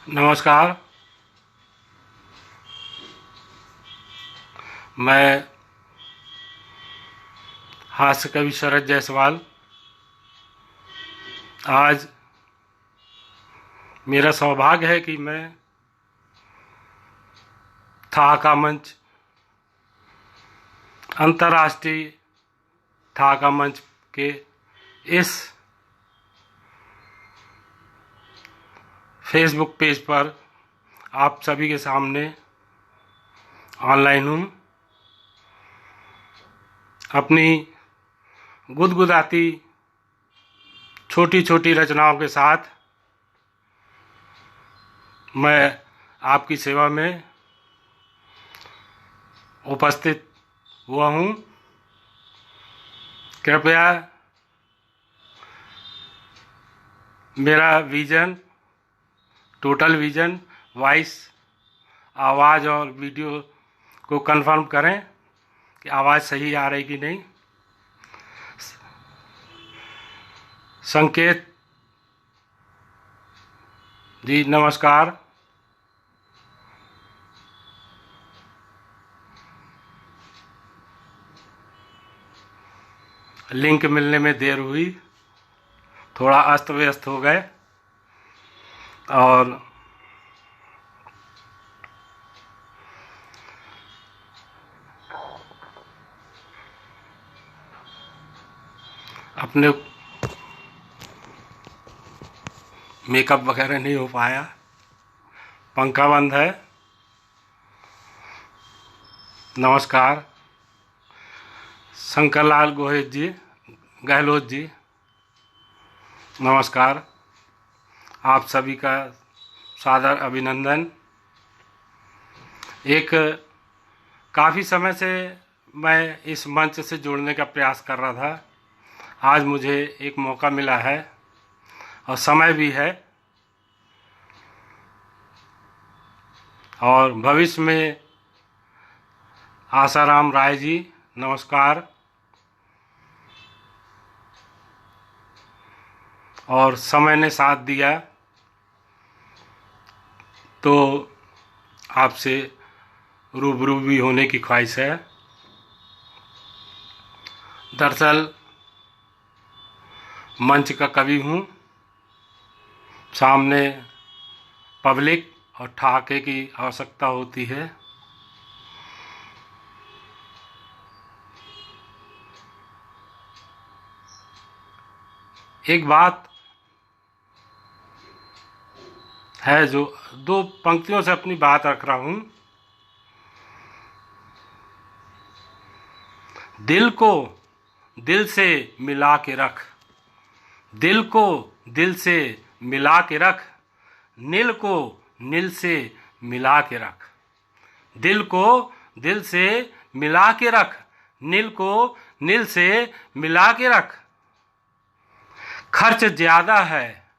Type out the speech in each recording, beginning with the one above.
नमस्कार। मैं हास्य कवि शरद जायसवाल। आज मेरा सौभाग्य है कि मैं ठहाका मंच, अंतर्राष्ट्रीय ठहाका मंच के इस फेसबुक पेज पर आप सभी के सामने ऑनलाइन हूँ। अपनी गुदगुदाती छोटी छोटी रचनाओं के साथ मैं आपकी सेवा में उपस्थित हुआ हूँ। कृपया मेरा विज़न, टोटल विज़न, वॉइस, आवाज़ और वीडियो को कंफर्म करें कि आवाज़ सही आ रही कि नहीं। संकेत जी नमस्कार। लिंक मिलने में देर हुई, थोड़ा अस्त व्यस्त हो गए और अपने मेकअप वगैरह नहीं हो पाया। पंखा बंद है। नमस्कार शंकरलाल गहलोत जी नमस्कार। आप सभी का सादर अभिनंदन। एक काफ़ी समय से मैं इस मंच से जुड़ने का प्रयास कर रहा था। आज मुझे एक मौका मिला है और समय भी है, और भविष्य में आसाराम राय जी नमस्कार। और समय ने साथ दिया तो आपसे रूबरू भी होने की ख्वाहिश है। दरअसल मंच का कवि हूँ, सामने पब्लिक और ठहाके की आवश्यकता होती है। एक बात है जो दो पंक्तियों से अपनी बात रख रहा हूँ। दिल को दिल से मिला के रख, दिल को दिल से मिला के रख, नील को नील से मिला के रख, दिल को दिल से मिला के रख, नील को नील से मिला के रख। खर्च ज्यादा है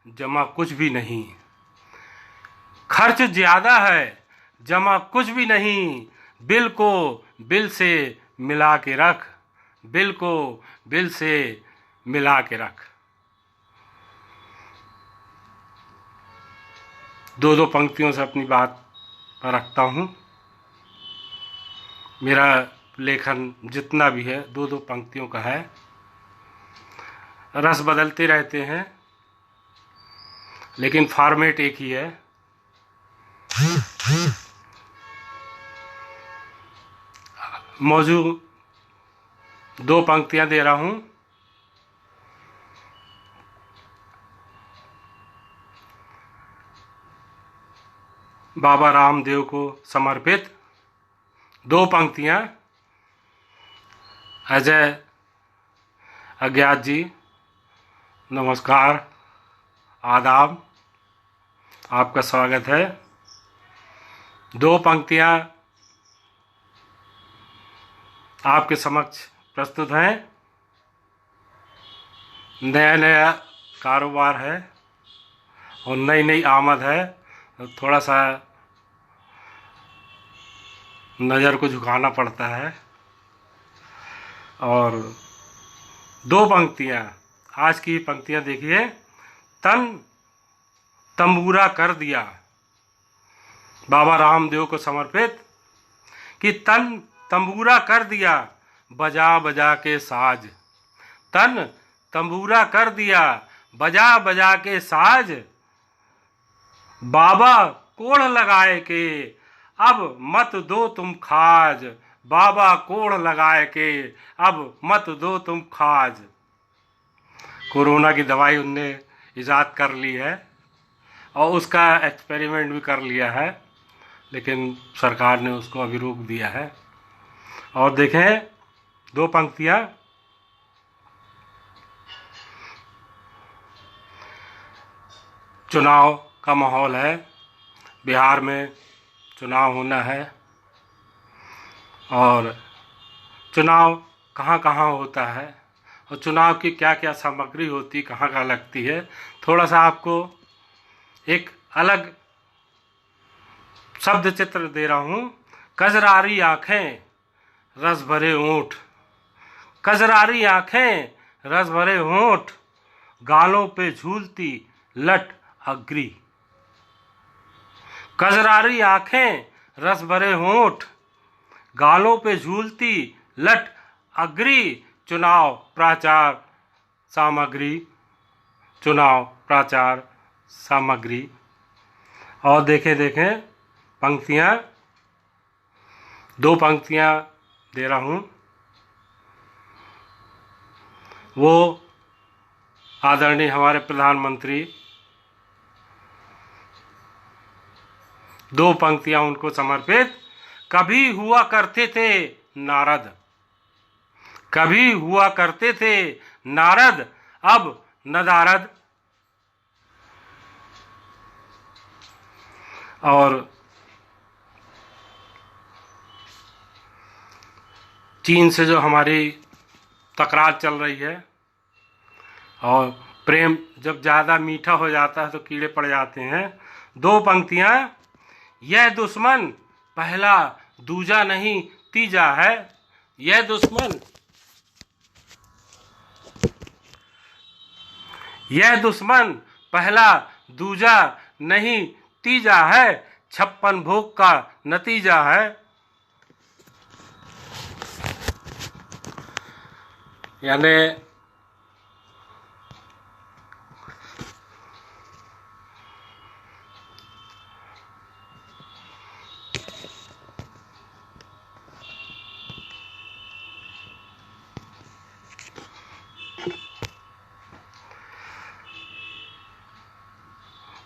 जमा कुछ भी नहीं, खर्च ज्यादा है जमा कुछ भी नहीं, बिल को बिल से मिला के रख, बिल को बिल से मिला के रख। दो दो पंक्तियों से अपनी बात रखता हूँ। मेरा लेखन जितना भी है दो दो पंक्तियों का है। रस बदलते रहते हैं लेकिन फॉर्मेट एक ही है। मौजूद दो पंक्तियां दे रहा हूं। बाबा रामदेव को समर्पित दो पंक्तियां। अजय अज्ञात जी नमस्कार, आदाब, आपका स्वागत है। दो पंक्तियां आपके समक्ष प्रस्तुत हैं। नया नया कारोबार है और नई नई आमद है, थोड़ा सा नज़र को झुकाना पड़ता है। और दो पंक्तियाँ, आज की पंक्तियाँ देखिए। तन तंबूरा कर दिया, बाबा रामदेव को समर्पित, कि तन तंबूरा कर दिया बजा बजा के साज, तन तंबूरा कर दिया बजा बजा के साज, बाबा कोढ़ लगाए के अब मत दो तुम खाज, बाबा कोढ़ लगाए के अब मत दो तुम खाज। कोरोना की दवाई उनने इजाद कर ली है और उसका एक्सपेरिमेंट भी कर लिया है, लेकिन सरकार ने उसको अभी रोक दिया है। और देखें 2 पंक्तियां, चुनाव का माहौल है, बिहार में चुनाव होना है और चुनाव कहाँ कहाँ होता है और चुनाव की क्या क्या सामग्री होती, कहाँ कहाँ लगती है। थोड़ा सा आपको एक अलग शब्द चित्र दे रहा हूँ। कजरारी आँखें रस भरे होंठ, कजरारी आँखें रस भरे होंठ, गालों पे झूलती लट अग्री, कजरारी आँखें रस भरे होंठ, गालों पे झूलती लट अग्री, चुनाव प्रचार सामग्री, चुनाव प्रचार सामग्री। और देखें पंक्तियाँ, 2 पंक्तियाँ दे रहा हूँ। वो आदरणीय हमारे प्रधानमंत्री, 2 पंक्तियाँ उनको समर्पित। कभी हुआ करते थे नारद, कभी हुआ करते थे नारद, अब नदारद। और चीन से जो हमारी तकरार चल रही है और प्रेम जब ज़्यादा मीठा हो जाता है तो कीड़े पड़ जाते हैं। 2 पंक्तियाँ, यह दुश्मन पहला दूजा नहीं तीजा है, यह दुश्मन, यह दुश्मन पहला दूजा नहीं तीजा है, 56 भोग का नतीजा है। यानी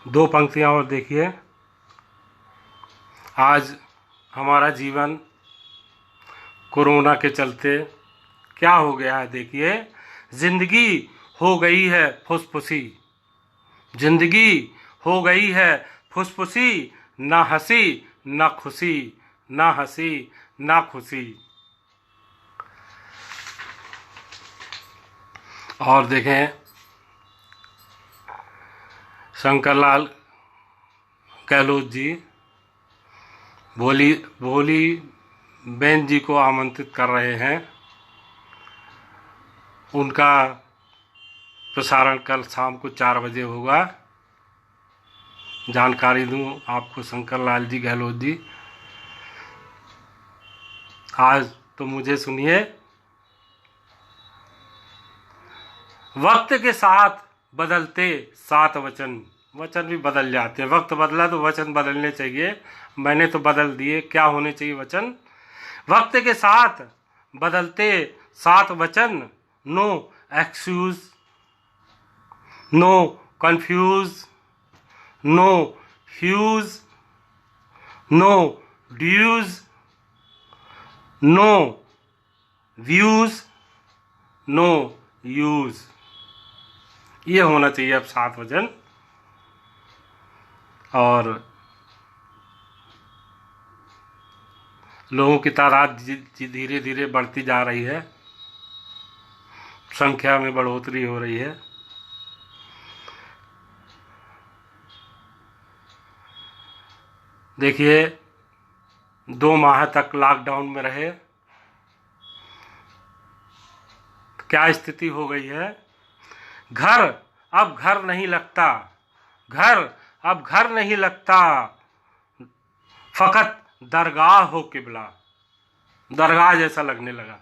दो पंक्तियां और देखिए। आज हमारा जीवन कोरोना के चलते क्या हो गया है, देखिए। जिंदगी हो गई है फुसफुसी, जिंदगी हो गई है फुसफुसी, ना हंसी ना खुशी, ना हंसी ना खुशी। और देखें शंकरलाल गहलोत जी भोली बहन जी को आमंत्रित कर रहे हैं। उनका प्रसारण कल शाम को 4 बजे होगा। जानकारी दूं आपको, शंकरलाल जी गहलोत जी, आज तो मुझे सुनिए। वक्त के साथ बदलते 7 वचन, वचन भी बदल जाते हैं। वक्त बदला तो वचन बदलने चाहिए, मैंने तो बदल दिए। क्या होने चाहिए वचन? वक्त के साथ बदलते 7 वचन, no excuse, no confuse, no fuse, no dues, no views, no use. ये होना चाहिए अब 7 वचन। और लोगों की तादाद धीरे धीरे बढ़ती जा रही है, संख्या में बढ़ोतरी हो रही है। देखिए 2 माह तक लॉकडाउन में रहे, क्या स्थिति हो गई है। घर अब घर नहीं लगता, घर अब घर नहीं लगता, फकत दरगाह हो किबला। दरगाह जैसा लगने लगा।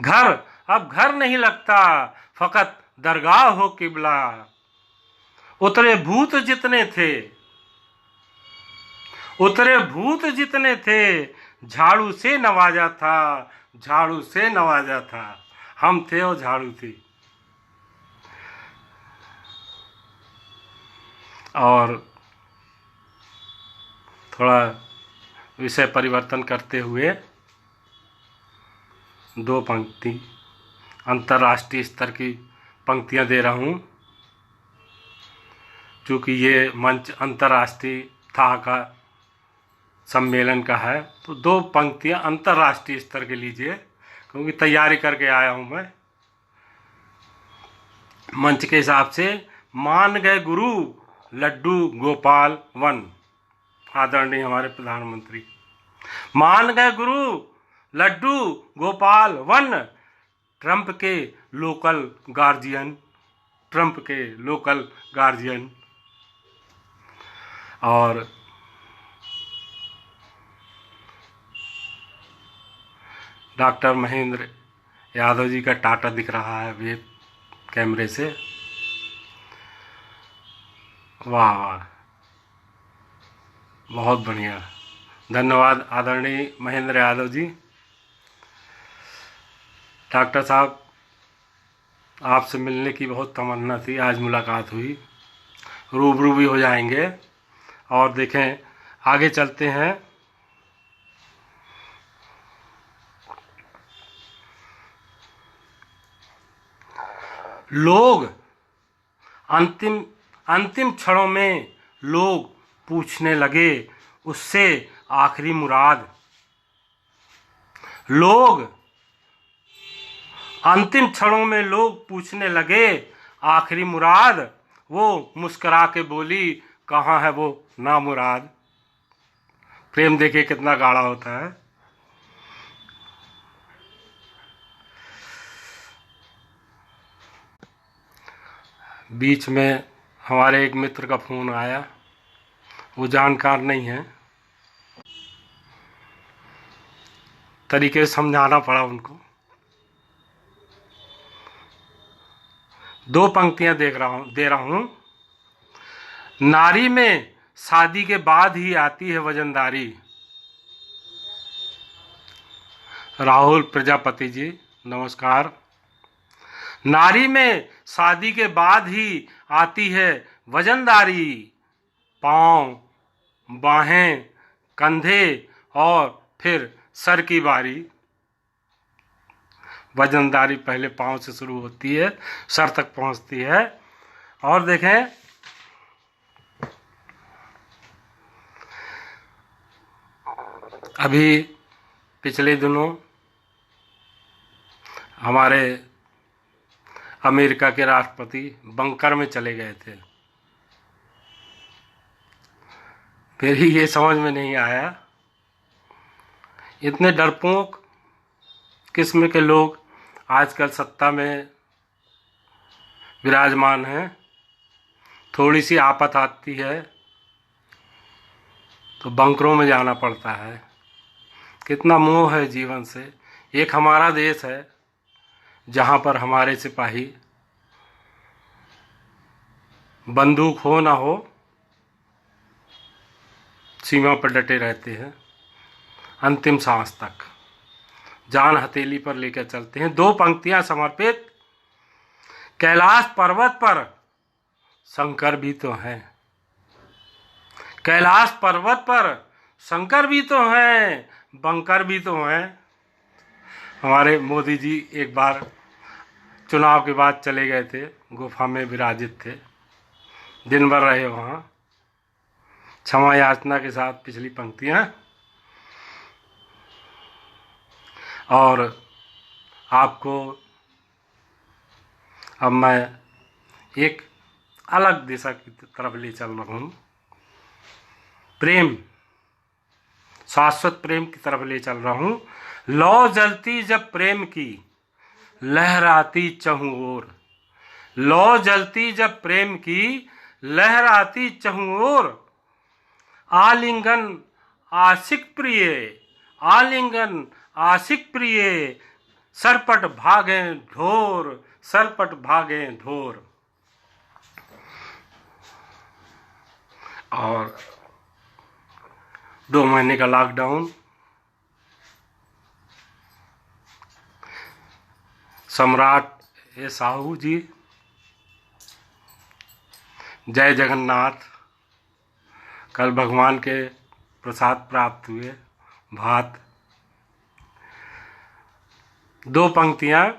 घर अब घर नहीं लगता, फकत दरगाह हो किबला। उतरे भूत जितने थे, उतरे भूत जितने थे, झाड़ू से नवाजा था, झाड़ू से नवाजा था। हम थे और झाड़ू थी। और थोड़ा विषय परिवर्तन करते हुए दो पंक्ति अंतर्राष्ट्रीय स्तर की पंक्तियां दे रहा हूँ। चूँकि ये मंच अंतर्राष्ट्रीय था का सम्मेलन का है, तो दो पंक्तियां अंतर्राष्ट्रीय स्तर के लीजिए, क्योंकि तैयारी करके आया हूँ मैं मंच के हिसाब से। मान गए गुरु लड्डू गोपाल वन, आदरणीय हमारे प्रधानमंत्री। मान गए गुरु लड्डू गोपाल वन, ट्रंप के लोकल गार्जियन, ट्रंप के लोकल गार्जियन। और डॉक्टर महेंद्र यादव जी का टाटा दिख रहा है वेब कैमरे से। वाह वाह, बहुत बढ़िया, धन्यवाद आदरणीय महेंद्र यादव जी। डॉक्टर साहब, आपसे मिलने की बहुत तमन्ना थी, आज मुलाकात हुई, रूबरू भी हो जाएंगे। और देखें, आगे चलते हैं। लोग अंतिम अंतिम क्षणों में लोग पूछने लगे उससे आखिरी मुराद। लोग अंतिम क्षणों में लोग पूछने लगे आखिरी मुराद। वो मुस्करा के बोली, कहाँ है वो नामुराद। प्रेम देखिए कितना गाढ़ा होता है। बीच में हमारे एक मित्र का फोन आया, वो जानकार नहीं है, तरीके से समझाना पड़ा उनको। दो पंक्तियां दे रहा हूं। नारी में शादी के बाद ही आती है वजनदारी। राहुल प्रजापति जी, नमस्कार। नारी में शादी के बाद ही आती है वजनदारी। पाँव, बाहें, कंधे और फिर सर की बारी। वजनदारी पहले पाँव से शुरू होती है, सर तक पहुंचती है। और देखें, अभी पिछले दिनों हमारे अमेरिका के राष्ट्रपति बंकर में चले गए थे। फिर ही ये समझ में नहीं आया, इतने डरपोक किस्म के लोग आजकल सत्ता में विराजमान हैं। थोड़ी सी आफत आती है तो बंकरों में जाना पड़ता है। कितना मोह है जीवन से। एक हमारा देश है जहाँ पर हमारे सिपाही बंदूक हो ना हो सीमा पर डटे रहते हैं, अंतिम सांस तक जान हथेली पर लेकर चलते हैं। दो पंक्तियां समर्पित। कैलाश पर्वत पर शंकर भी तो हैं, कैलाश पर्वत पर शंकर भी तो हैं, बंकर भी तो हैं। हमारे मोदी जी एक बार चुनाव के बाद चले गए थे, गुफा में विराजित थे, दिन भर रहे वहाँ। क्षमा याचना के साथ पिछली पंक्तियाँ। और आपको अब मैं एक अलग दिशा की तरफ ले चल रहा हूँ। प्रेम, शाश्वत प्रेम की तरफ ले चल रहा हूँ। लौ जलती जब प्रेम की, लहराती चहुं ओर। लौ जलती जब प्रेम की, लहराती चहुँ ओर, आलिंगन आशिक प्रिय, आलिंगन आशिक प्रिय, सरपट भागे ढोर, सरपट भागे ढोर। और 2 महीने का लॉकडाउन, सम्राट ए साहू जी, जय जगन्नाथ, कल भगवान के प्रसाद प्राप्त हुए, भात। 2 पंक्तियाँ।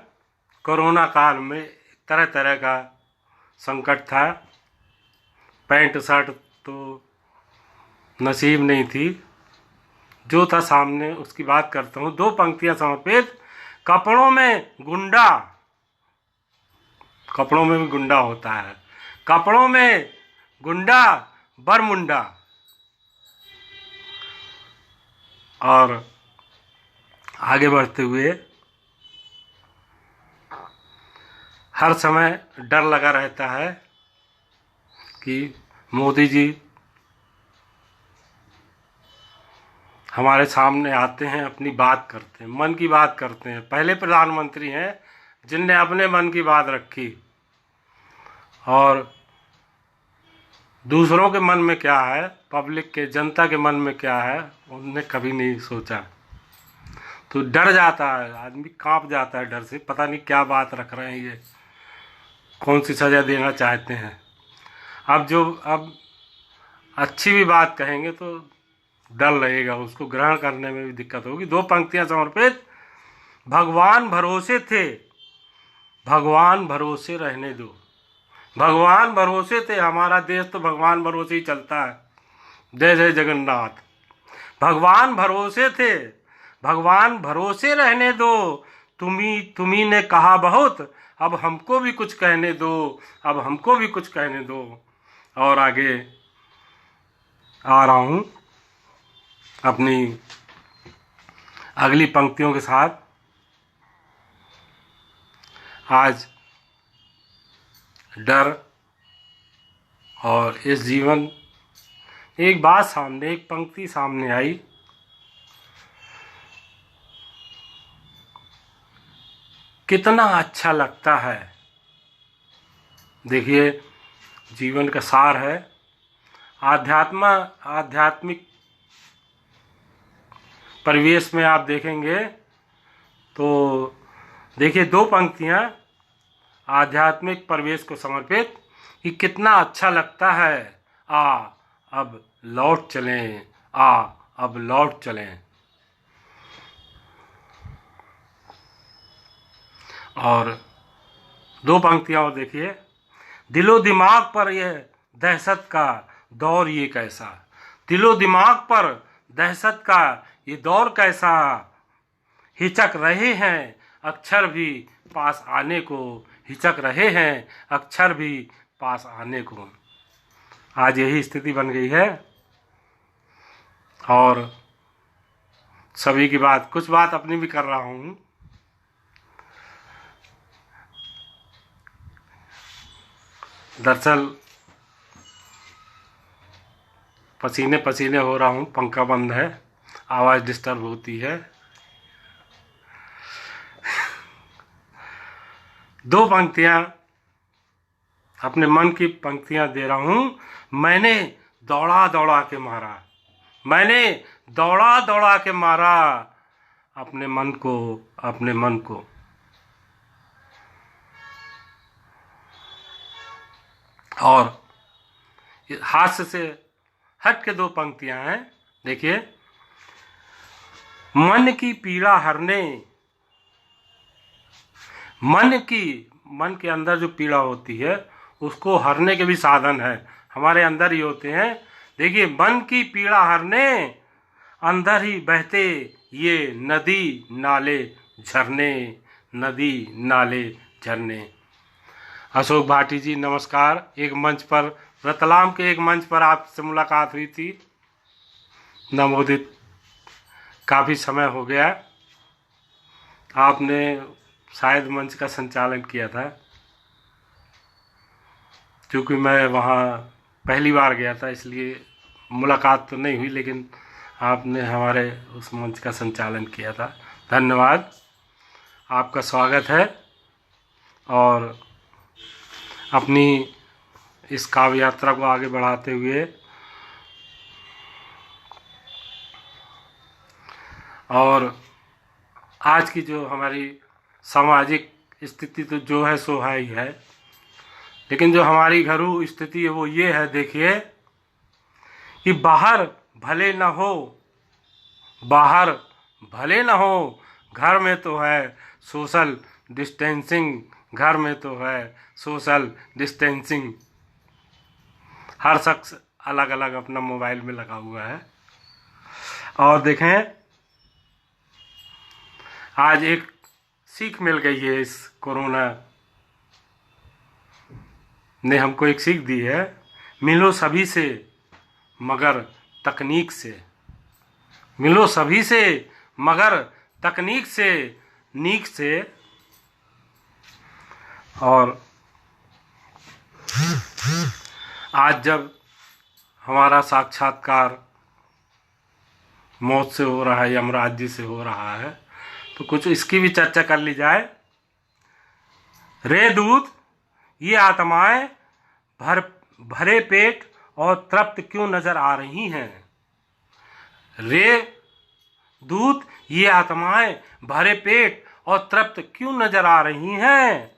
कोरोना काल में तरह तरह का संकट था, पैंट शर्ट तो नसीब नहीं थी, जो था सामने उसकी बात करता हूँ। 2 पंक्तियाँ समर्पित। कपड़ों में गुंडा, कपड़ों में भी गुंडा होता है, कपड़ों में गुंडा बरमुंडा। और आगे बढ़ते हुए, हर समय डर लगा रहता है कि मोदी जी हमारे सामने आते हैं, अपनी बात करते हैं, मन की बात करते हैं। पहले प्रधानमंत्री हैं जिनने अपने मन की बात रखी, और दूसरों के मन में क्या है, पब्लिक के, जनता के मन में क्या है, उनने कभी नहीं सोचा। तो डर जाता है आदमी, कांप जाता है डर से, पता नहीं क्या बात रख रहे हैं ये, कौन सी सज़ा देना चाहते हैं। अब अच्छी भी बात कहेंगे तो डर लगेगा, उसको ग्रहण करने में भी दिक्कत होगी। 2 पंक्तियां समर्पित। भगवान भरोसे थे, भगवान भरोसे रहने दो, भगवान भरोसे थे। हमारा देश तो भगवान भरोसे ही चलता है। जय जय जगन्नाथ। भगवान भरोसे थे, भगवान भरोसे रहने दो, तुम्ही ने कहा बहुत, अब हमको भी कुछ कहने दो, अब हमको भी कुछ कहने दो। और आगे आ रहा हूँ अपनी अगली पंक्तियों के साथ। आज डर और इस जीवन, एक बात सामने, एक पंक्ति सामने आई, कितना अच्छा लगता है। देखिए, जीवन का सार है। आध्यात्मिक परिवेश में आप देखेंगे तो देखिए 2 पंक्तियाँ आध्यात्मिक परिवेश को समर्पित, कि कितना अच्छा लगता है, अब लौट चलें, अब लौट चलें। और 2 पंक्तियाँ और देखिए। दिलो दिमाग पर यह दहशत का दौर ये कैसा, दिलो दिमाग पर दहशत का ये दौर कैसा, हिचक रहे हैं अक्षर भी पास आने को, हिचक रहे हैं अक्षर भी पास आने को। आज यही स्थिति बन गई है। और सभी की बात, कुछ बात अपनी भी कर रहा हूँ। दरअसल पसीने पसीने हो रहा हूँ, पंखा बंद है, आवाज़ डिस्टर्ब होती है। 2 पंक्तियाँ अपने मन की पंक्तियाँ दे रहा हूँ। मैंने दौड़ा दौड़ा के मारा, मैंने दौड़ा दौड़ा के मारा अपने मन को, अपने मन को। और हास्य से हट के 2 पंक्तियां हैं, देखिए। मन की पीड़ा हरने, मन के अंदर जो पीड़ा होती है उसको हरने के भी साधन है, हमारे अंदर ही होते हैं। देखिए, मन की पीड़ा हरने, अंदर ही बहते ये नदी नाले झरने, नदी नाले झरने। अशोक भाटी जी नमस्कार। एक मंच पर, रतलाम के एक मंच पर आपसे मुलाकात हुई थी, नवोदित, काफ़ी समय हो गया। आपने शायद मंच का संचालन किया था, क्योंकि मैं वहाँ पहली बार गया था, इसलिए मुलाकात तो नहीं हुई, लेकिन आपने हमारे उस मंच का संचालन किया था। धन्यवाद, आपका स्वागत है। और अपनी इस काव्य यात्रा को आगे बढ़ाते हुए और आज की जो हमारी सामाजिक स्थिति तो जो है सो है ही है, लेकिन जो हमारी घरेलू स्थिति है वो ये है, देखिए कि बाहर भले न हो, बाहर भले न हो, घर में तो है सोशल डिस्टेंसिंग, घर में तो है सोशल डिस्टेंसिंग। हर शख्स अलग अलग अपना मोबाइल में लगा हुआ है। और देखें, आज एक सीख मिल गई है, इस कोरोना ने हमको एक सीख दी है, मिलो सभी से मगर तकनीक से, मिलो सभी से मगर तकनीक से, नीक से। और आज जब हमारा साक्षात्कार मौत से हो रहा है, यमराज जी से हो रहा है, तो कुछ इसकी भी चर्चा कर ली जाए। रे दूत, ये आत्माएं भरे पेट और तृप्त क्यों नजर आ रही हैं? रे दूत, ये आत्माएं भरे पेट और तृप्त क्यों नजर आ रही हैं?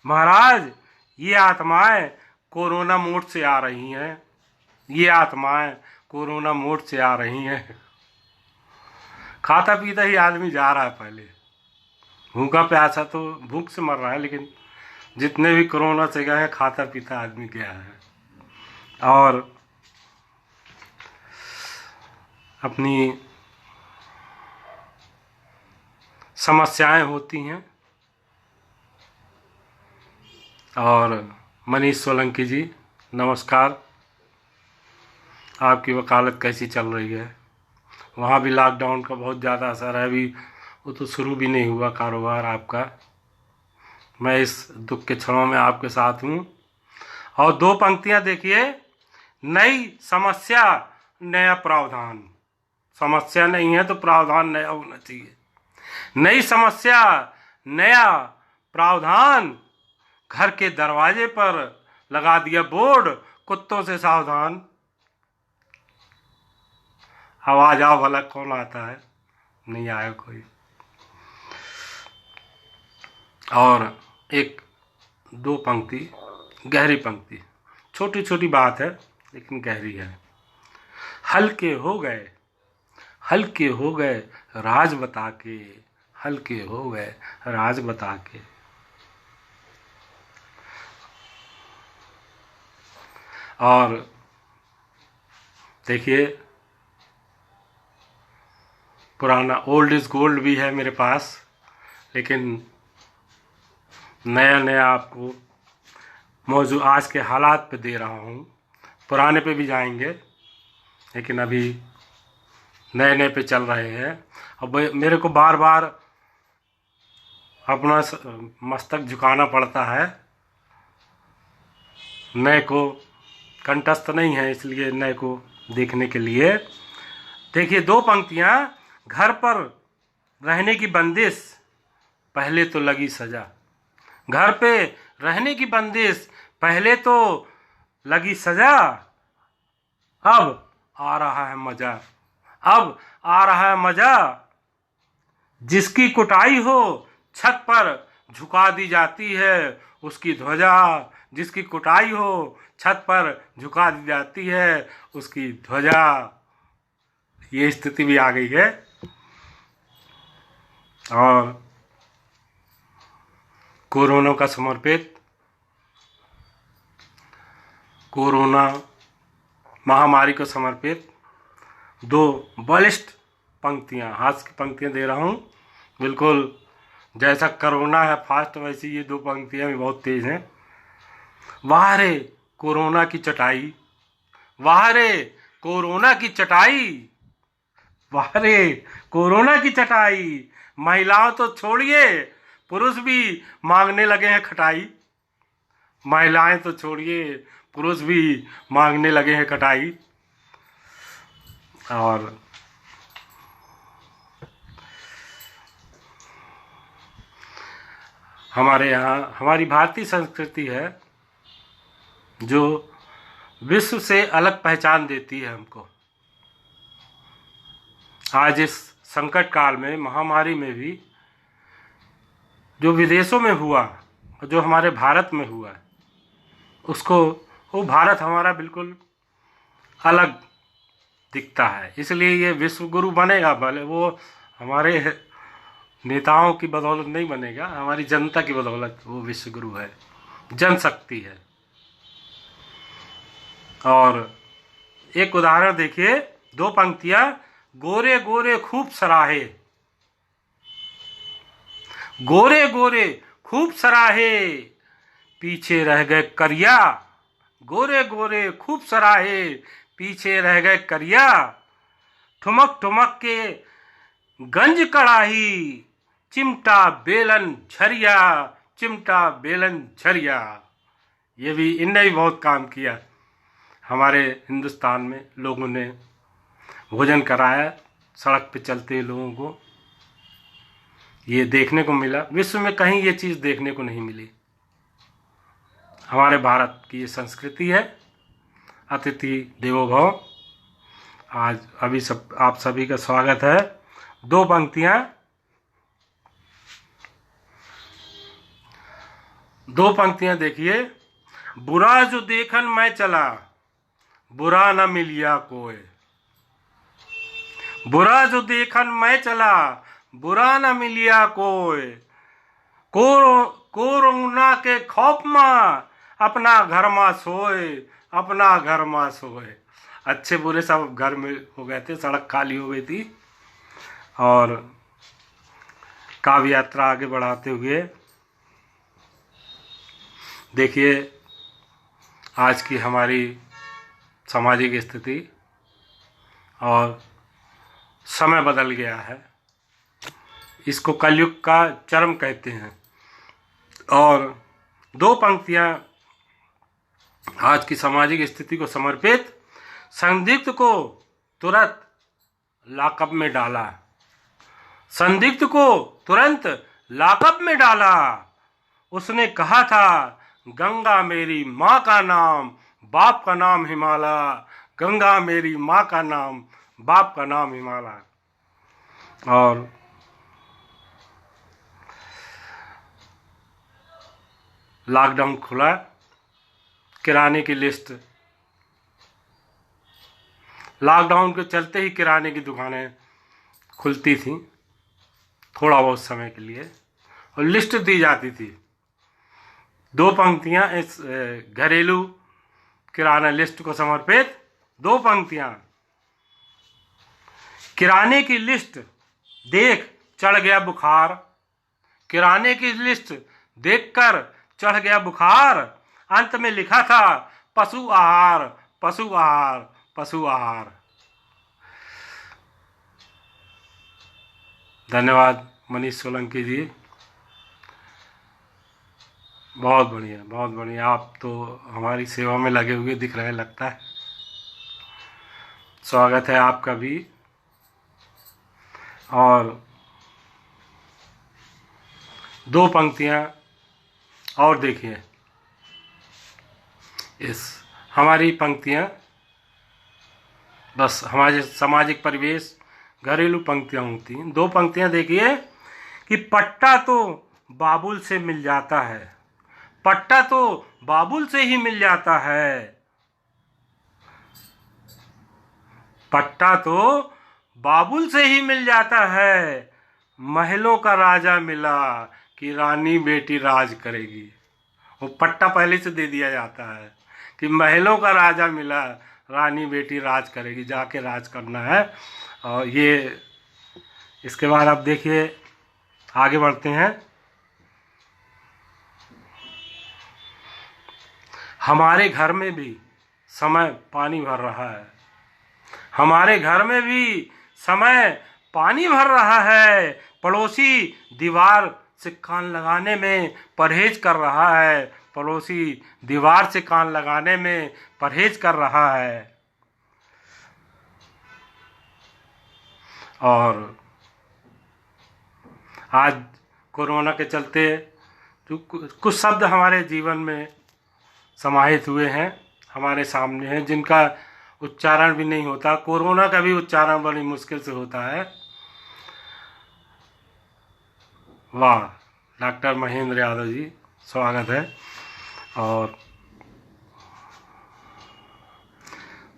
महाराज, ये आत्माएं कोरोना मोड से आ रही हैं, ये आत्माएं कोरोना मोड से आ रही हैं। खाता पीता ही आदमी जा रहा है, पहले भूखा प्यासा तो भूख से मर रहा है, लेकिन जितने भी कोरोना से गए हैं खाता पीता आदमी गया है। और अपनी समस्याएं होती हैं। और मनीष सोलंकी जी, नमस्कार, आपकी वकालत कैसी चल रही है? वहाँ भी लॉकडाउन का बहुत ज़्यादा असर है, अभी वो तो शुरू भी नहीं हुआ कारोबार आपका। मैं इस दुख के क्षणों में आपके साथ हूँ। और दो पंक्तियाँ देखिए, नई समस्या नया प्रावधान। समस्या नहीं है तो प्रावधान नया होना चाहिए। नई समस्या नया प्रावधान, घर के दरवाजे पर लगा दिया बोर्ड, कुत्तों से सावधान। आवाज आओ भला, कौन आता है? नहीं आया कोई। और एक दो पंक्ति, गहरी पंक्ति, छोटी छोटी बात है लेकिन गहरी है। हल्के हो गए, हल्के हो गए राज बता के, हल्के हो गए राज बता के। और देखिए, पुराना ओल्ड इज गोल्ड भी है मेरे पास, लेकिन नया नया आपको मौजूद आज के हालात पे दे रहा हूँ। पुराने पे भी जाएंगे, लेकिन अभी नए नए पे चल रहे हैं। अब मेरे को बार बार अपना मस्तक झुकाना पड़ता है, नए को कंठस्थ नहीं है, इसलिए नए को देखने के लिए। देखिए दो पंक्तियाँ, घर पर रहने की बंदिश पहले तो लगी सजा, घर पे रहने की बंदिश पहले तो लगी सजा, अब आ रहा है मजा, अब आ रहा है मजा। जिसकी कुटाई हो छत पर झुका दी जाती है उसकी ध्वजा, जिसकी कुटाई हो छत पर झुका दी जाती है उसकी ध्वजा। ये स्थिति भी आ गई है। और कोरोना का समर्पित, कोरोना महामारी को समर्पित दो बलिष्ठ पंक्तियाँ, हास्य की पंक्तियाँ दे रहा हूँ। बिल्कुल जैसा कोरोना है फास्ट, वैसे ये दो पंक्तियाँ भी बहुत तेज हैं। वाह रे कोरोना की चटाई, वाह रे कोरोना की चटाई, वाह रे कोरोना की चटाई। महिलाओं तो छोड़िए, पुरुष भी मांगने लगे हैं खटाई। महिलाएं तो छोड़िए, पुरुष भी मांगने लगे हैं कटाई। और हमारे यहाँ हमारी भारतीय संस्कृति है जो विश्व से अलग पहचान देती है हमको। आज इस संकट काल में, महामारी में भी जो विदेशों में हुआ और जो हमारे भारत में हुआ, उसको वो भारत हमारा बिल्कुल अलग दिखता है। इसलिए ये विश्व गुरु बनेगा, भले वो हमारे नेताओं की बदौलत नहीं बनेगा, हमारी जनता की बदौलत वो विश्व गुरु है, जनशक्ति है। और एक उदाहरण देखिए, 2 पंक्तियां, गोरे गोरे खूब सराहे, गोरे गोरे खूब सराहे, पीछे रह गए करिया, गोरे गोरे खूब सराहे, पीछे रह गए करिया, ठुमक ठुमक के गंज कड़ाही, चिमटा बेलन झरिया, चिमटा बेलन झरिया। ये भी इनने भी बहुत काम किया। हमारे हिंदुस्तान में लोगों ने भोजन कराया, सड़क पे चलते लोगों को ये देखने को मिला। विश्व में कहीं ये चीज़ देखने को नहीं मिली। हमारे भारत की ये संस्कृति है, अतिथि देवो भव। आज अभी सब आप सभी का स्वागत है। 2 पंक्तियां, 2 पंक्तियां देखिए, बुरा जो देखन मैं चला, बुरा न मिलिया कोई, बुरा जो देखन मैं चला, बुरा न मिलिया कोई, कोरोना के खौफ में अपना घर में सोए, अपना घर में सोए। अच्छे बुरे सब घर में हो गए थे, सड़क खाली हो गई थी। और काव्य यात्रा आगे बढ़ाते हुए देखिए आज की हमारी सामाजिक स्थिति और समय बदल गया है। इसको कलयुग का चरम कहते हैं। और 2 पंक्तियां आज की सामाजिक स्थिति को समर्पित, संदिग्ध को तुरंत लॉकअप में डाला, संदिग्ध को तुरंत लॉकअप में डाला। उसने कहा था, गंगा मेरी माँ का नाम, बाप का नाम हिमालय, गंगा मेरी माँ का नाम, बाप का नाम हिमालय। और लॉकडाउन खुला, किराने की लिस्ट, लॉकडाउन के चलते ही किराने की दुकानें खुलती थीं थोड़ा बहुत समय के लिए, और लिस्ट दी जाती थी। 2 पंक्तियां इस घरेलू किराना लिस्ट को समर्पित। 2 पंक्तियां, किराने की लिस्ट देख चढ़ गया बुखार, किराने की लिस्ट देखकर चढ़ गया बुखार। अंत में लिखा था, पशु आहार, पशु आहार, पशु आहार। धन्यवाद मनीष सोलंकी जी, बहुत बढ़िया, बहुत बढ़िया। आप तो हमारी सेवा में लगे हुए दिख रहे हैं, लगता है। स्वागत है आपका भी। और 2 पंक्तियां और देखिए, इस हमारी पंक्तियां बस हमारे सामाजिक परिवेश, घरेलू पंक्तियां होती हैं। 2 पंक्तियां देखिए कि पट्टा तो बाबुल से मिल जाता है, पट्टा तो बाबुल से ही मिल जाता है, पट्टा तो बाबुल से ही मिल जाता है। महलों का राजा मिला कि रानी बेटी राज करेगी। वो पट्टा पहले से दे दिया जाता है कि महलों का राजा मिला, रानी बेटी राज करेगी, जाके राज करना है। और ये इसके बाद आप देखिए, आगे बढ़ते हैं। हमारे घर में भी समय पानी भर रहा है, हमारे घर में भी समय पानी भर रहा है। पड़ोसी दीवार से कान लगाने में परहेज कर रहा है, पड़ोसी दीवार से कान लगाने में परहेज कर रहा है। और आज कोरोना के चलते जो कुछ शब्द हमारे जीवन में समाहित हुए हैं, हमारे सामने हैं, जिनका उच्चारण भी नहीं होता। कोरोना का भी उच्चारण बड़ी मुश्किल से होता है। वाह, डॉक्टर महेंद्र यादव जी, स्वागत है। और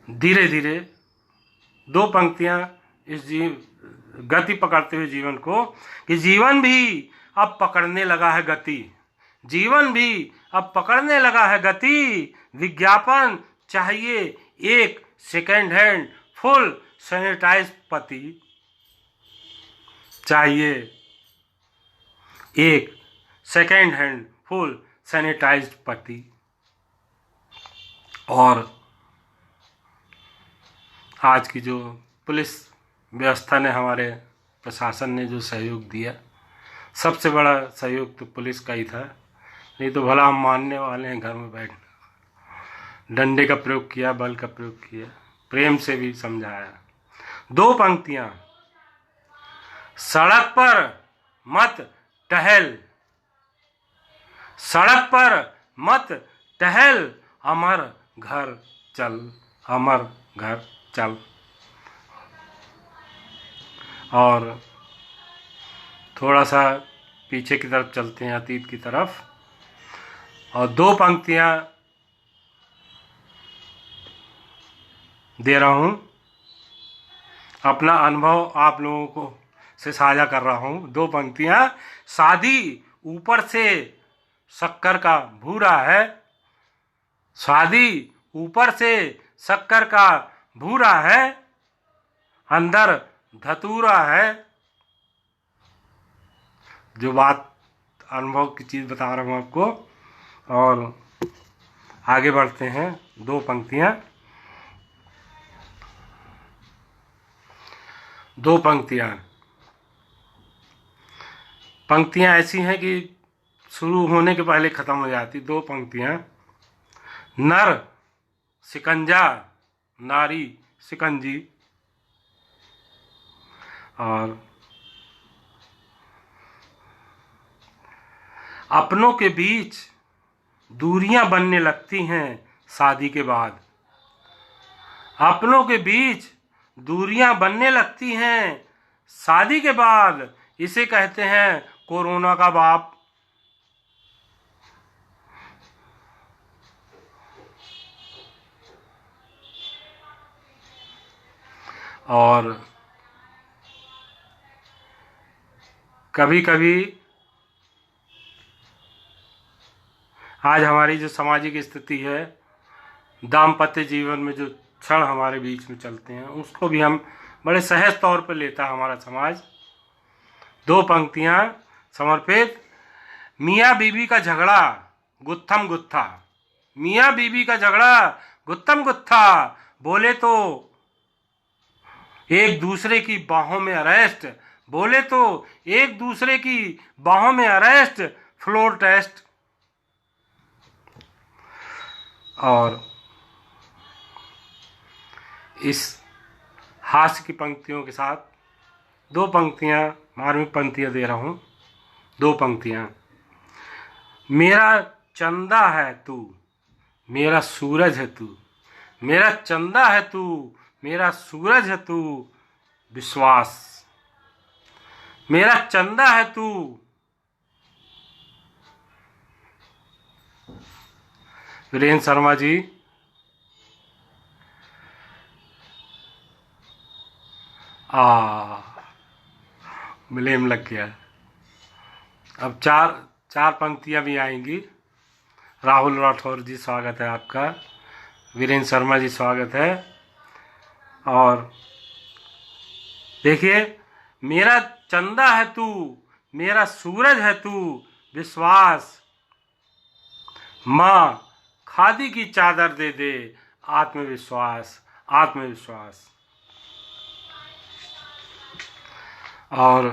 धीरे धीरे दो पंक्तियां इस गति पकड़ते हुए जीवन को, कि जीवन भी अब पकड़ने लगा है गति, जीवन भी अब पकड़ने लगा है गति। विज्ञापन चाहिए एक सेकेंड हैंड फुल सैनिटाइज पति, चाहिए एक सेकेंड हैंड फुल सैनिटाइज्ड पति। और आज की जो पुलिस व्यवस्था ने, हमारे प्रशासन ने जो सहयोग दिया, सबसे बड़ा सहयोग तो पुलिस का ही था। नहीं तो भला हम मानने वाले हैं घर में बैठ, डंडे का प्रयोग किया, बल का प्रयोग किया, प्रेम से भी समझाया। दो पंक्तियां, सड़क पर मत टहल, सड़क पर मत टहल, अमर घर चल, अमर घर चल। और थोड़ा सा पीछे की तरफ चलते हैं, अतीत की तरफ, और दो पंक्तियां दे रहा हूं, अपना अनुभव आप लोगों को से साझा कर रहा हूं। दो पंक्तियां, शादी ऊपर से शक्कर का भूरा है, शादी ऊपर से शक्कर का भूरा है, अंदर धतूरा है। जो बात अनुभव की चीज बता रहा हूं आपको। और आगे बढ़ते हैं, दो पंक्तियां, दो पंक्तियां, पंक्तियां ऐसी हैं कि शुरू होने के पहले खत्म हो जाती। दो पंक्तियां, नर शिकंजा नारी शिकंजी। और अपनों के बीच दूरियां बनने लगती हैं शादी के बाद, अपनों के बीच दूरियां बनने लगती हैं शादी के बाद। इसे कहते हैं कोरोना का बाप। और कभी कभी आज हमारी जो सामाजिक स्थिति है, दाम्पत्य जीवन में जो क्षण हमारे बीच में चलते हैं, उसको भी हम बड़े सहज तौर पर लेता है हमारा समाज। दो पंक्तियां समर्पित, मियाँ बीवी का झगड़ा गुत्थम गुत्था, मियाँ बीवी का झगड़ा गुत्थम गुत्था, बोले तो एक दूसरे की बाहों में अरेस्ट, बोले तो एक दूसरे की बाहों में अरेस्ट, फ्लोर टेस्ट। और इस हास्य की पंक्तियों के साथ दो पंक्तियां, मार्मिक पंक्तियां दे रहा हूं। दो पंक्तियां, मेरा चंदा है तू, मेरा सूरज है तू, मेरा चंदा है तू, मेरा सूरज है तू, विश्वास, मेरा चंदा है तू। वीरेंद्र शर्मा जी, ब्लेम लग गया। अब चार पंक्तियां भी आएंगी। राहुल राठौर जी, स्वागत है आपका। वीरेंद्र शर्मा जी, स्वागत है। और देखिए, मेरा चंदा है तू, मेरा सूरज है तू, विश्वास, माँ खादी की चादर दे दे, आत्मविश्वास, आत्मविश्वास। और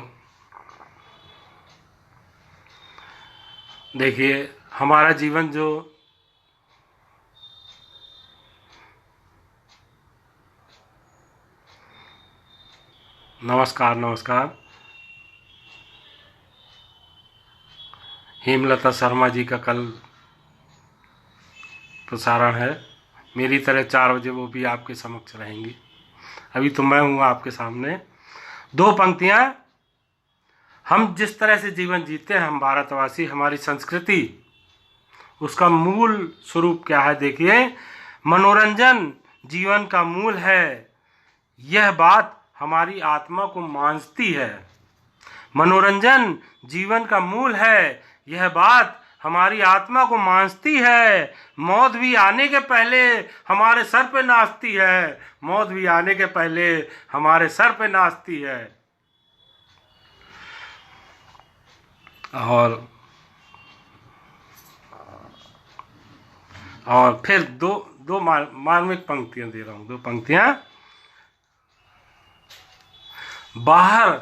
देखिए, हमारा जीवन जो नमस्कार नमस्कार, हेमलता शर्मा जी का कल प्रसारण है। मेरी तरह 4 बजे वो भी आपके समक्ष रहेंगी। अभी तो मैं हूँ आपके सामने। 2 पंक्तियाँ। हम जिस तरह से जीवन जीते हैं, हम भारतवासी, हमारी संस्कृति, उसका मूल स्वरूप क्या है? देखिए, मनोरंजन जीवन का मूल है, यह बात हमारी आत्मा को मांझती है। मनोरंजन जीवन का मूल है, यह बात हमारी आत्मा को मांझती है। मौत भी आने के पहले हमारे सर पे नाचती है। मौत भी आने के पहले हमारे सर पे नाचती है। और फिर दो मार्मिक पंक्तियां दे रहा हूं। 2 पंक्तियां। बाहर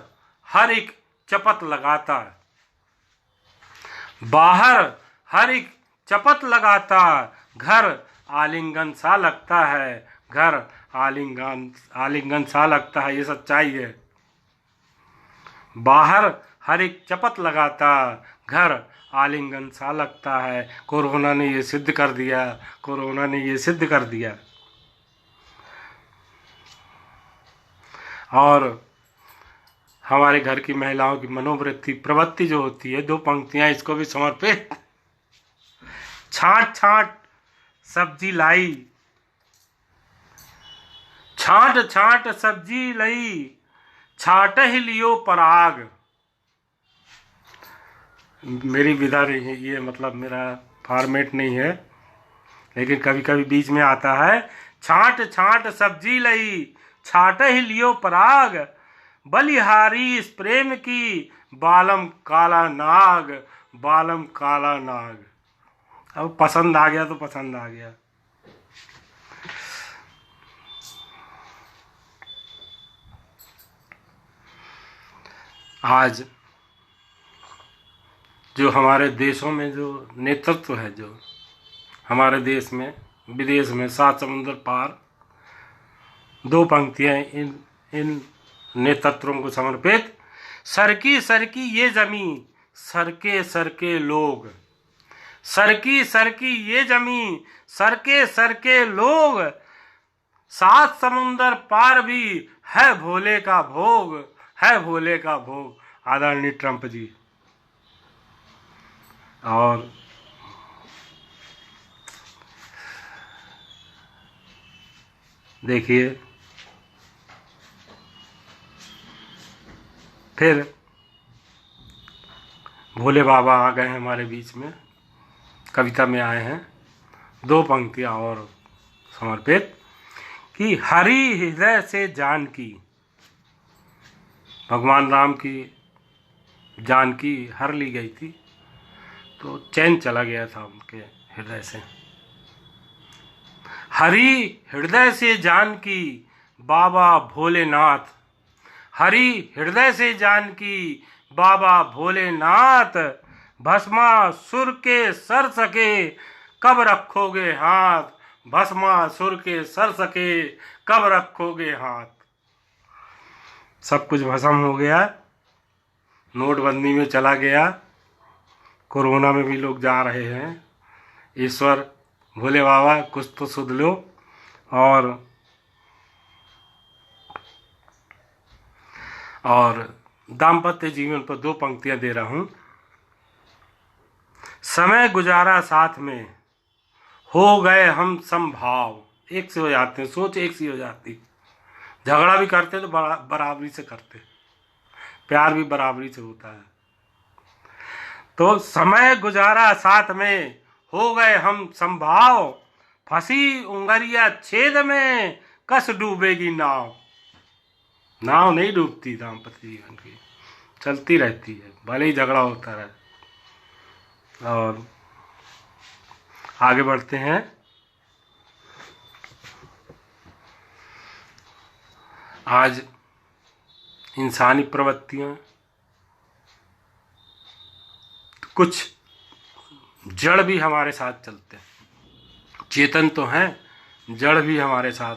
हर एक चपत लगाता, बाहर हर एक चपत लगाता, घर आलिंगन सा लगता है। घर आलिंगन सा लगता है, ये सच्चाई है। बाहर हर एक चपत लगाता, घर आलिंगन सा लगता है। कोरोना ने ये सिद्ध कर दिया, कोरोना ने ये सिद्ध कर दिया। और हमारे घर की महिलाओं की मनोवृत्ति, प्रवृत्ति जो होती है, 2 पंक्तियां इसको भी समर्पित। छांट छांट सब्जी लाई, छांट छांट सब्जी लई, छाट ही लियो पराग। मेरी विधा नहीं है ये, मतलब मेरा फॉर्मेट नहीं है, लेकिन कभी कभी बीच में आता है। छांट छांट सब्जी लई, छाट ही लियो पराग, बलिहारी इस प्रेम की, बालम काला नाग, बालम काला नाग। अब पसंद आ गया तो पसंद आ गया। आज जो हमारे देशों में जो नेतृत्व है, जो हमारे देश में, विदेश में, 7 समुंदर पार, 2 पंक्तियां इन नेतृत्वों को समर्पित। सरकी सरकी ये जमी, सरके सरके लोग, सरकी सरकी ये जमी, सरके सरके लोग, 7 समुंदर पार भी है भोले का भोग, है भोले का भोग। आदरणीय ट्रंप जी। और देखिए, फिर भोले बाबा आ गए हैं हमारे बीच में, कविता में आए हैं। 2 पंक्तियां और समर्पित कि हरि हृदय से जानकी, भगवान राम की जानकी हर ली गई थी, तो चैन चला गया था उनके हृदय से। हरि हृदय से जानकी, बाबा भोलेनाथ, हरि हृदय से जानकी, बाबा भोलेनाथ, भस्मासुर के सर सके कब रखोगे हाथ, भस्मासुर के सर सके कब रखोगे हाथ। सब कुछ भस्म हो गया, नोटबंदी में चला गया, कोरोना में भी लोग जा रहे हैं। ईश्वर भोले बाबा कुछ तो सुध लो। और दाम्पत्य जीवन पर 2 पंक्तियां दे रहा हूं। समय गुजारा साथ में, हो गए हम समभाव। एक से हो जाते हैं, सोच एक सी हो जाती। झगड़ा भी करते तो बराबरी से करते, प्यार भी बराबरी से होता है। तो समय गुजारा साथ में, हो गए हम समभाव, फंसी उंगलिया छेद में, कस डूबेगी नाव। नाव नहीं डूबती, दाम्पत्य जीवन की चलती रहती है, भले ही झगड़ा होता रहे। और आगे बढ़ते हैं। आज इंसानी प्रवृत्तियां कुछ जड़ भी हमारे साथ चलते हैं, चेतन तो हैं, जड़ भी हमारे साथ,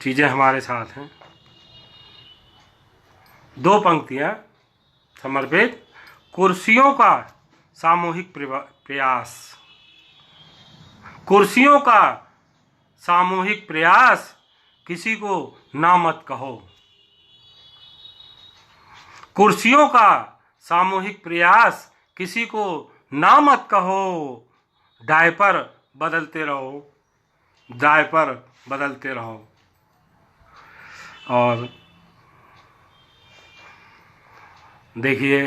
चीजें हमारे साथ हैं। दो पंक्तियां समर्पित। कुर्सियों का सामूहिक प्रयास, कुर्सियों का सामूहिक प्रयास, किसी को ना मत कहो। कुर्सियों का सामूहिक प्रयास, किसी को ना मत कहो। डायपर बदलते रहो, डायपर बदलते रहो। और देखिए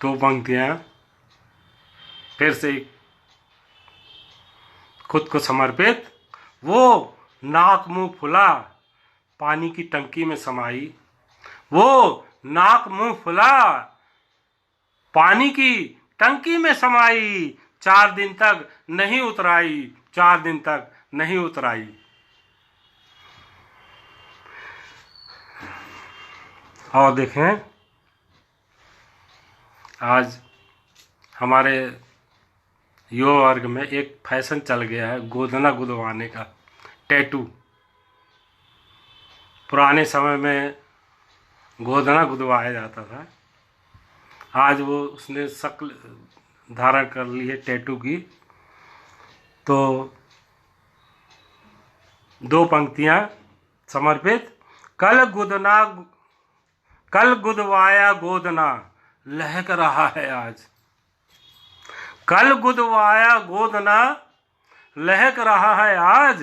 दो पंक्तियां फिर से खुद को समर्पित। वो नाक मुंह फुला पानी की टंकी में समाई, वो नाक मुंह फुला पानी की टंकी में समाई, 4 दिन तक नहीं उतराई, 4 दिन तक नहीं उतराई। और देखें आज हमारे युवा वर्ग में एक फैशन चल गया है गोदना गुदवाने का, टैटू। पुराने समय में गोदना गुदवाया जाता था, आज वो उसने शक्ल धारण कर ली है टैटू की। तो दो पंक्तियां समर्पित। कल गुदवाया गोदना लहक रहा है आज, कल गुदवाया गोदना लहक रहा है आज।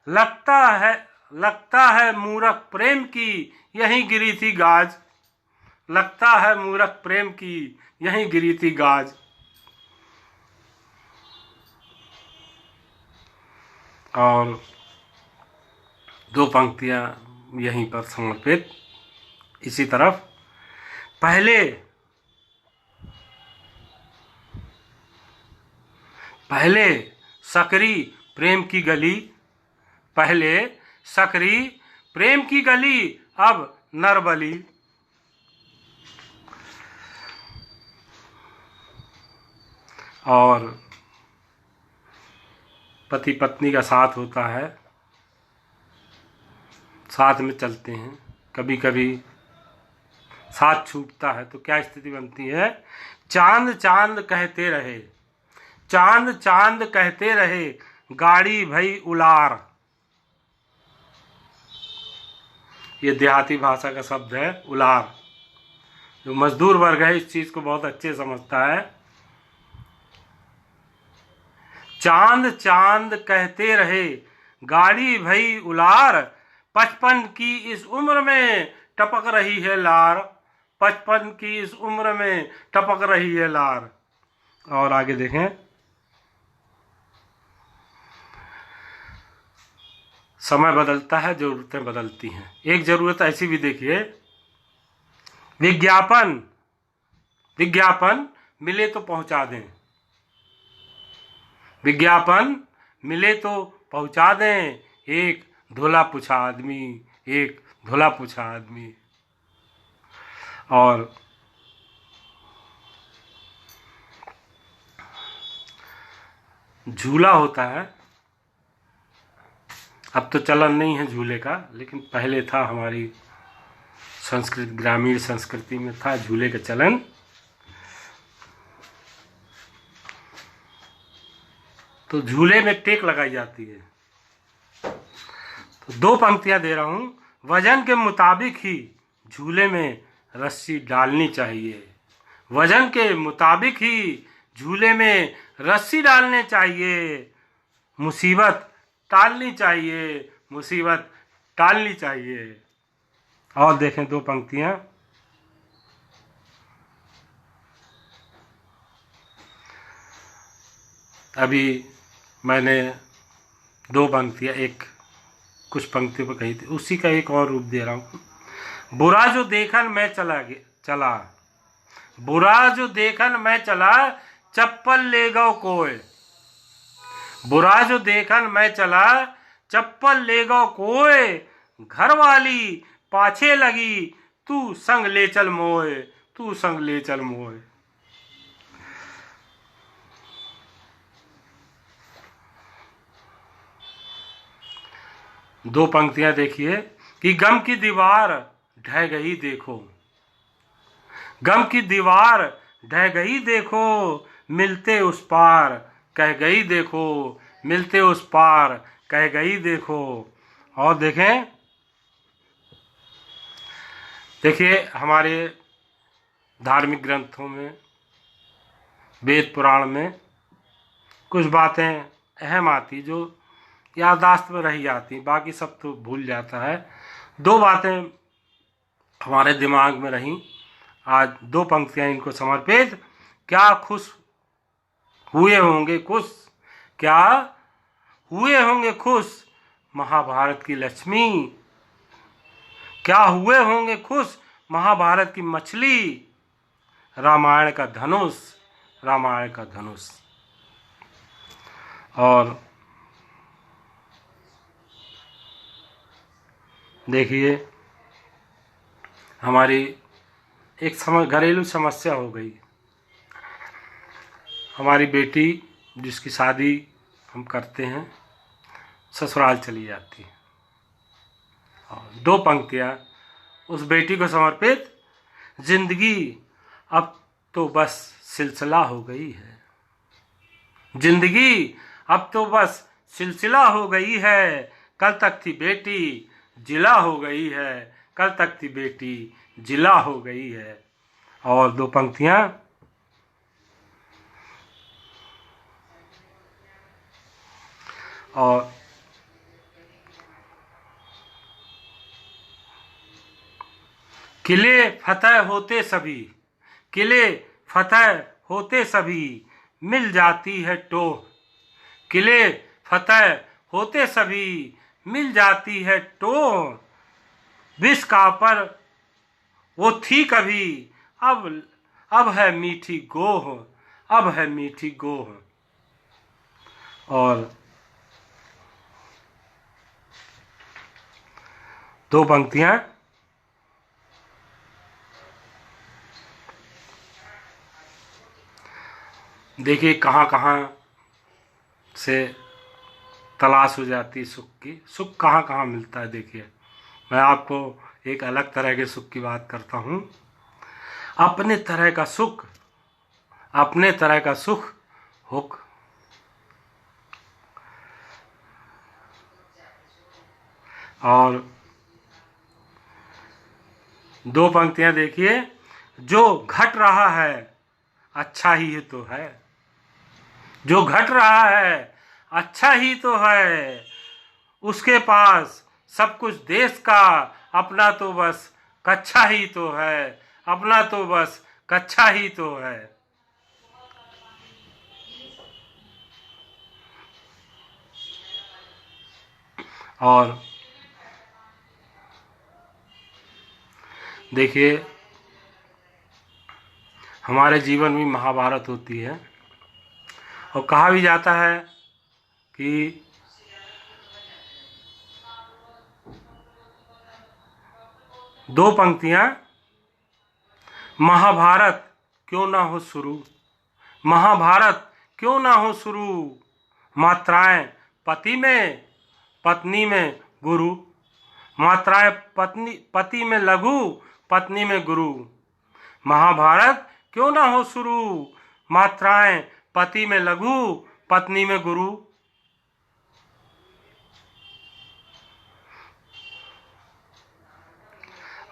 लगता है मूरख प्रेम की यहीं गिरी थी गाज, लगता है मूरख प्रेम की यहीं गिरी थी गाज। और दो पंक्तियां यहीं पर समर्पित इसी तरफ। पहले सकरी प्रेम की गली, पहले सकरी प्रेम की गली, अब नरबली। और पति पत्नी का साथ होता है, साथ में चलते हैं, कभी कभी साथ छूटता है तो क्या स्थिति बनती है। चांद चांद कहते रहे, चांद चांद कहते रहे, गाड़ी भई उलार। ये देहाती भाषा का शब्द है उलार। जो मजदूर वर्ग है इस चीज को बहुत अच्छे समझता है। चांद चांद कहते रहे, गाड़ी भई उलार। 55 की इस उम्र में टपक रही है लार, 55 की इस उम्र में टपक रही है लार। और आगे देखें। समय बदलता है, जरूरतें बदलती हैं। एक जरूरत ऐसी भी देखिए, विज्ञापन मिले तो पहुंचा दें, विज्ञापन मिले तो पहुंचा दें। एक धुला पूछा आदमी, एक धुला पूछा आदमी। और झूला होता है, अब तो चलन नहीं है झूले का, लेकिन पहले था, हमारी संस्कृति, ग्रामीण संस्कृति में था झूले का चलन। तो झूले में टेक लगाई जाती है। तो दो पंक्तियां दे रहा हूं। वजन के मुताबिक ही झूले में रस्सी डालनी चाहिए, वजन के मुताबिक ही झूले में रस्सी डालने चाहिए। मुसीबत टालनी चाहिए, मुसीबत टालनी चाहिए। और देखें दो पंक्तियां। अभी मैंने दो पंक्तियां कुछ पंक्तियों पर कही थी, उसी का एक और रूप दे रहा हूं। बुरा जो देखन मैं चला, बुरा जो देखन मैं चला, चप्पल ले गओ कोय। बुरा जो देखन मैं चला, चप्पल ले गओ कोय। घरवाली पाछे लगी, तू संग ले चल मोय, तू संग ले चल मोय। दो पंक्तियां देखिए कि गम की दीवार ढह गई देखो, गम की दीवार ढह गई देखो, मिलते उस पार कह गई देखो, मिलते उस पार कह गई देखो। और देखें, देखिए हमारे धार्मिक ग्रंथों में, वेद पुराण में कुछ बातें अहम आती जो याददाश्त में रह जाती, बाकी सब तो भूल जाता है। दो बातें हमारे दिमाग में रहीं, आज दो पंक्तियां इनको समर्पित। क्या खुश हुए होंगे खुश, क्या हुए होंगे खुश महाभारत की लक्ष्मी, क्या हुए होंगे खुश महाभारत की मछली, रामायण का धनुष, रामायण का धनुष। और देखिए हमारी एक घरेलू समस्या हो गई, हमारी बेटी जिसकी शादी हम करते हैं ससुराल चली जाती है, और दो पंक्तियां उस बेटी को समर्पित। जिंदगी अब तो बस सिलसिला हो गई है, जिंदगी अब तो बस सिलसिला हो गई है, कल तक थी बेटी जिला हो गई है, कल तक थी बेटी जिला हो गई है। और दो पंक्तियां, और किले फतह होते सभी, किले फतह होते सभी, मिल जाती है टोह, किले फतह होते सभी, मिल जाती है टोह, विष का पर वो थी कभी, अब है मीठी गोह, अब है मीठी गोह। और दो पंक्तियां, देखिए कहाँ कहाँ से तलाश हो जाती सुख की, सुख कहाँ कहाँ मिलता है। देखिए मैं आपको एक अलग तरह के सुख की बात करता हूँ। अपने तरह का सुख, अपने तरह का सुख हुक, और दो पंक्तियां देखिए, जो घट रहा है अच्छा ही तो है, जो घट रहा है अच्छा ही तो है, उसके पास सब कुछ देश का, अपना तो बस कच्चा ही तो है, अपना तो बस कच्चा ही तो है। और देखिए हमारे जीवन में महाभारत होती है, और कहा भी जाता है कि दो पंक्तियां, महाभारत क्यों ना हो शुरू, महाभारत क्यों ना हो शुरू, मात्राएं पति में पत्नी में गुरु, मात्राएं पति में लघु पत्नी में गुरु, महाभारत क्यों ना हो शुरू, मात्राएं पति में लघु पत्नी में गुरु।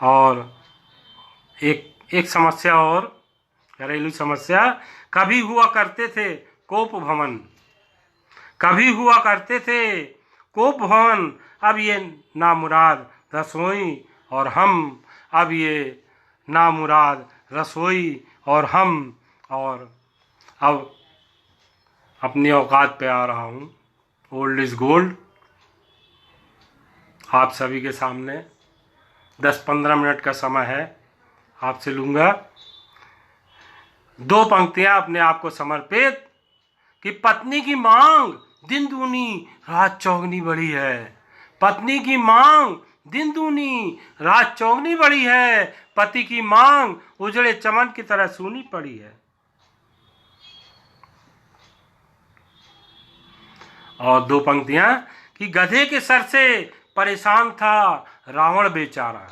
और एक समस्या और, घरेलू समस्या, कभी हुआ करते थे कोप भवन, कभी हुआ करते थे कोप भवन, अब ये नामुराद रसोई और हम, अब ये नामुराद रसोई और हम। और अब अपनी औकात पे आ रहा हूँ, ओल्ड इज गोल्ड। आप सभी के सामने 10-15 मिनट का समय है, आपसे लूँगा दो पंक्तियां अपने आप को समर्पित कि पत्नी की मांग दिन दूनी रात चौगनी बड़ी है, पत्नी की मांग दिन दूनी रात चौगनी बड़ी है, पति की मांग उजड़े चमन की तरह सूनी पड़ी है। और दो पंक्तियां कि गधे के सर से परेशान था रावण बेचारा।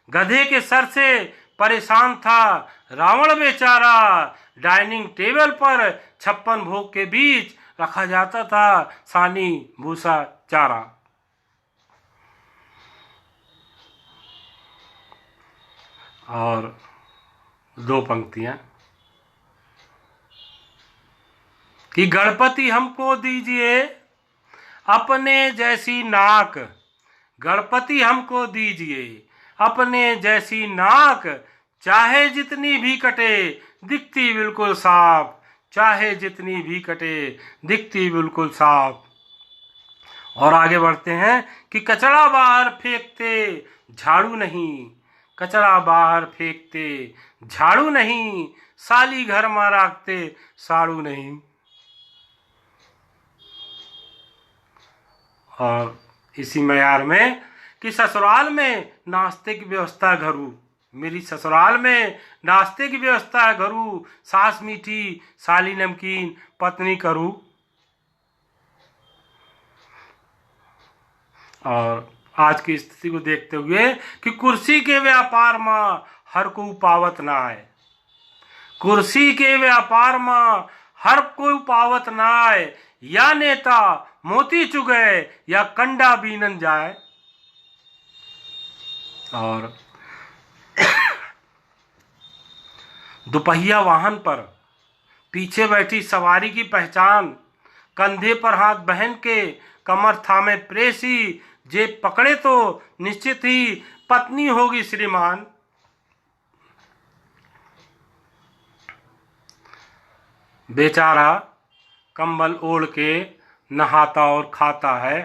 गधे के सर से परेशान था रावण बेचारा। डाइनिंग टेबल पर 56 भोग के बीच रखा जाता था सानी भूसा चारा। और 2 पंक्तियां कि गणपति हमको दीजिए अपने जैसी नाक, गणपति हमको दीजिए अपने जैसी नाक, चाहे जितनी भी कटे दिखती बिल्कुल साफ, चाहे जितनी भी कटे दिखती बिल्कुल साफ। और आगे बढ़ते हैं कि कचरा बाहर फेंकते झाड़ू नहीं, कचरा बाहर फेंकते झाड़ू नहीं, साली घर में रखते साड़ू नहीं। और इसी मयार में कि ससुराल में नाश्ते की व्यवस्था घरू, मेरी ससुराल में नाश्ते की व्यवस्था घरू, सास मीठी साली नमकीन पत्नी करू। और आज की स्थिति को देखते हुए कि कुर्सी के व्यापार में हर को पावत ना आए, कुर्सी के व्यापार में हर कोई पावत ना आए, या नेता मोती चुगे या कंडा बीनन जाए। और दुपहिया वाहन पर पीछे बैठी सवारी की पहचान, कंधे पर हाथ बहन के कमर थामे प्रेसी, जेब पकड़े तो निश्चित ही पत्नी होगी श्रीमान। बेचारा कंबल ओढ़ के नहाता और खाता है,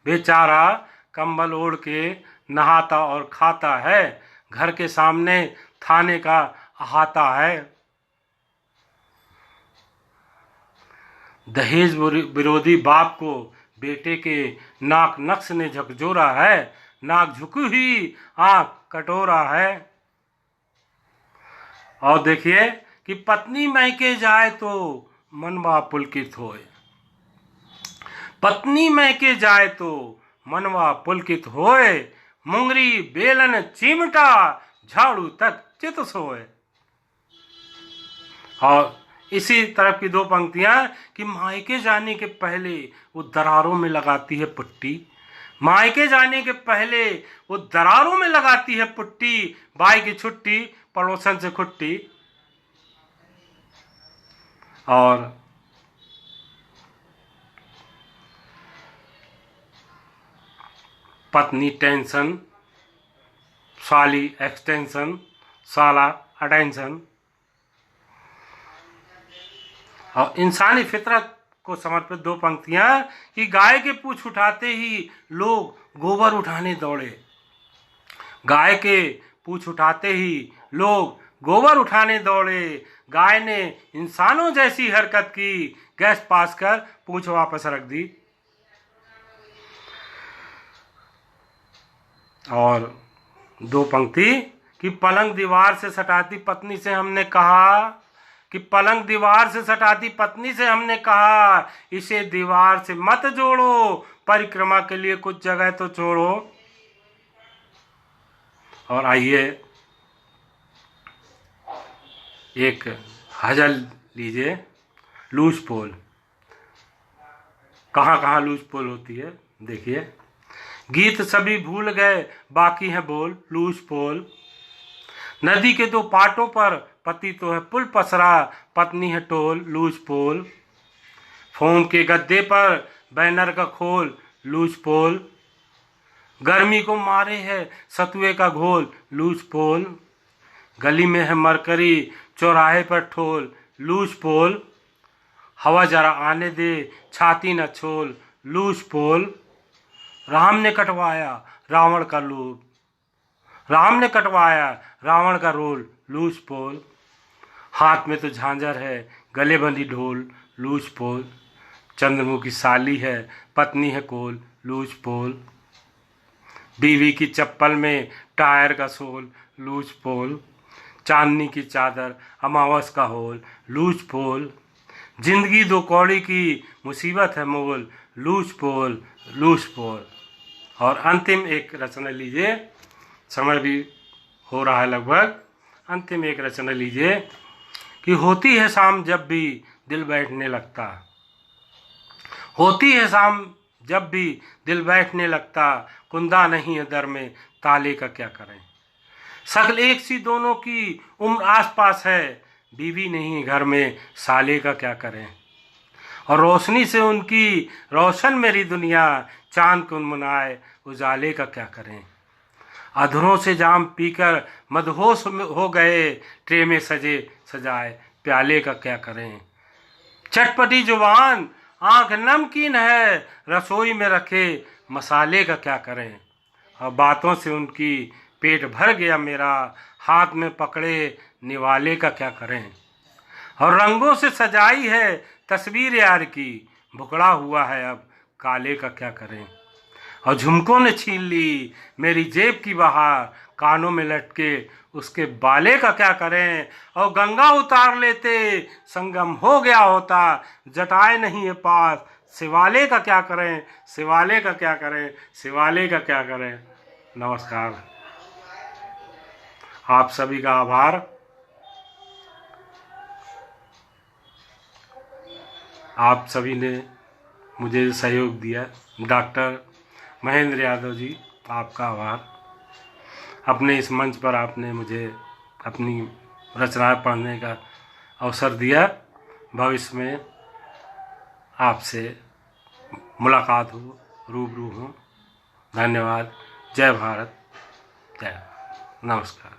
बेचारा कंबल ओढ़ के नहाता और खाता है, घर के सामने थाने का अहाता है। दहेज विरोधी बाप को बेटे के नाक नक्श ने झकझोरा है, नाक झुकी हुई आंख कटोरा है। और देखिए कि पत्नी मैके जाए तो मनवा पुलकित होए, पत्नी मैके जाए तो मनवा पुलकित होए, मुंगरी बेलन चिमटा झाड़ू तक चित सोए। और इसी तरफ की 2 पंक्तियां कि मायके जाने के पहले वो दरारों में लगाती है पुट्टी, मायके जाने के पहले वो दरारों में लगाती है पुट्टी, बाई की छुट्टी पड़ोसन से खुट्टी। और पत्नी टेंशन, साली एक्सटेंशन, साला अटेंशन। और इंसानी फितरत को समर्पित 2 पंक्तियां कि गाय के पूंछ उठाते ही लोग गोबर उठाने दौड़े, गाय के पूंछ उठाते ही लोग गोबर उठाने दौड़े, गाय ने इंसानों जैसी हरकत की, गैस पास कर पूंछ वापस रख दी। और 2 पंक्ति कि पलंग दीवार से सटाती पत्नी से हमने कहा, कि पलंग दीवार से सटाती पत्नी से हमने कहा, इसे दीवार से मत जोड़ो, परिक्रमा के लिए कुछ जगह तो छोड़ो। और आइए एक हजल लीजिए, लूज पोल। कहाँ कहाँ लूज पोल होती है देखिए। गीत सभी भूल गए बाकी है बोल, लूज पोल। नदी के 2 पाटों पर पति तो है पुल पसरा, पत्नी है टोल, लूज पोल। फोम के गद्दे पर बैनर का खोल, लूज पोल। गर्मी को मारे है सतुए का घोल, लूज पोल। गली में है मरकरी चौराहे पर ठोल, लूज पोल। हवा जरा आने दे छाती न छोल, लूज पोल। राम ने कटवाया रावण का लोभ, राम ने कटवाया रावण का रोल, लूज पोल। हाथ में तो झांझर है गले बंधी ढोल, लूज पोल। चंद्रमुखी साली है पत्नी है कोल, लूज पोल। बीवी की चप्पल में टायर का सोल, लूज पोल। चांदनी की चादर अमावस का होल, लूज पोल। जिंदगी 2 कौड़ी की मुसीबत है मोल, लूज पोल, लूज पोल। और अंतिम एक रचना लीजिए, समय भी हो रहा है लगभग। अंतिम एक रचना लीजिए कि होती है शाम जब भी दिल बैठने लगता, होती है शाम जब भी दिल बैठने लगता, कुंदा नहीं है दर में ताले का क्या करें। शक्ल एक सी दोनों की, उम्र आस पास है, बीवी नहीं घर में साले का क्या करें। और रोशनी से उनकी रोशन मेरी दुनिया, चांद को मनाए उजाले का क्या करें। अधरों से जाम पीकर मदहोश हो गए, ट्रे में सजे सजाए प्याले का क्या करें। चटपटी जुबान आंख नमकीन है, रसोई में रखे मसाले का क्या करें। और बातों से उनकी पेट भर गया मेरा, हाथ में पकड़े निवाले का क्या करें। और रंगों से सजाई है तस्वीर यार की, भुखड़ा हुआ है अब काले का क्या करें। और झुमकों ने छीन ली मेरी जेब की बहार, कानों में लटके उसके बाले का क्या करें। और गंगा उतार लेते संगम हो गया होता, जटाए नहीं है पास शिवाले का क्या करें, शिवाले का क्या करें, शिवाले का क्या करें। नमस्कार, आप सभी का आभार। आप सभी ने मुझे सहयोग दिया। डॉक्टर महेंद्र यादव जी, आपका आभार। अपने इस मंच पर आपने मुझे अपनी रचनाएं पढ़ने का अवसर दिया। भविष्य में आपसे मुलाकात हो, रूबरू हो। धन्यवाद। जय भारत, जय, नमस्कार।